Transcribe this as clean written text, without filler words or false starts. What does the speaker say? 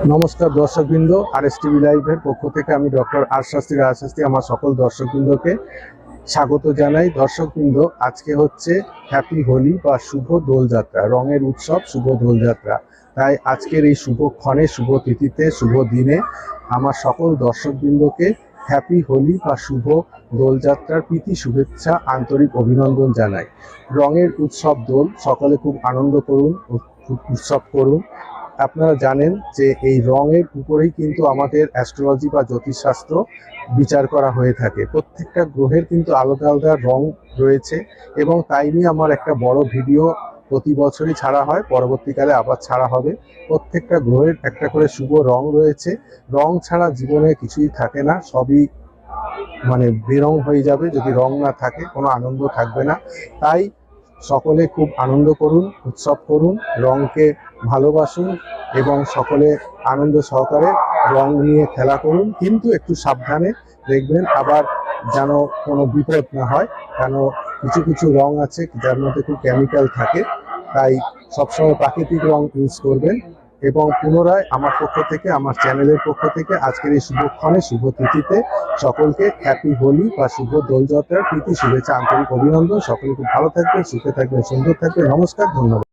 নমস্কার দর্শকবৃন্দ, RSTV লাইভের পক্ষ থেকে আমি ডক্টর রাজশাস্ত্রী আমার সকল দর্শকবৃন্দকে স্বাগত জানাই। দর্শকবৃন্দ, আজকে হচ্ছে হ্যাপি হোলি বা শুভ দোলযাত্রা, রঙের উৎসব শুভ দোলযাত্রা। তাই আজকের এই শুভক্ষণে, শুভ তিথিতে, শুভ দিনে আমার সকল দর্শকবৃন্দকে হ্যাপি হোলি বা শুভ দোলযাত্রার প্রীতি শুভেচ্ছা, আন্তরিক অভিনন্দন জানাই। রঙের উৎসব দোল, সকলে খুব আনন্দ করুন, উৎসব করুন। আপনারা জানেন যে এই রঙের উপরেই কিন্তু আমাদের অ্যাস্ট্রোলজি বা জ্যোতিষশাস্ত্র বিচার করা হয়ে থাকে। প্রত্যেকটা গ্রহের কিন্তু আলাদা আলাদা রং রয়েছে এবং তাই নিয়ে আমার একটা বড় ভিডিও প্রতি বছরই ছাড়া হয়, পরবর্তীকালে আবার ছাড়া হবে। প্রত্যেকটা গ্রহের একটা করে শুভ রং রয়েছে। রং ছাড়া জীবনে কিছুই থাকে না, সবই বেরং হয়ে যাবে। যদি রং না থাকে কোনো আনন্দ থাকবে না। তাই সকলে খুব আনন্দ করুন, উৎসব করুন, রংকে ভালোবাসুন এবং সকলে আনন্দ সহকারে রং নিয়ে খেলা করুন। কিন্তু একটু সাবধানে দেখবেন আবার যেন কোনো বিপদ না হয়, কেন কিছু কিছু রং আছে যার মধ্যে খুব কেমিক্যাল থাকে। তাই সবসময় প্রাকৃতিক রং ইউজ করবেন। এবং পুনরায় আমার পক্ষ থেকে, আমার চ্যানেলের পক্ষ থেকে আজকের এই শুভক্ষণে, শুভ তিথিতে সকলকে হ্যাপি হোলি বা শুভ দোলযাত্রার প্রীতি শুভেচ্ছা, আন্তরিক অভিনন্দন। সকলে খুব ভালো থাকবেন, সুখে থাকবেন, সুন্দর থাকবেন। নমস্কার, ধন্যবাদ।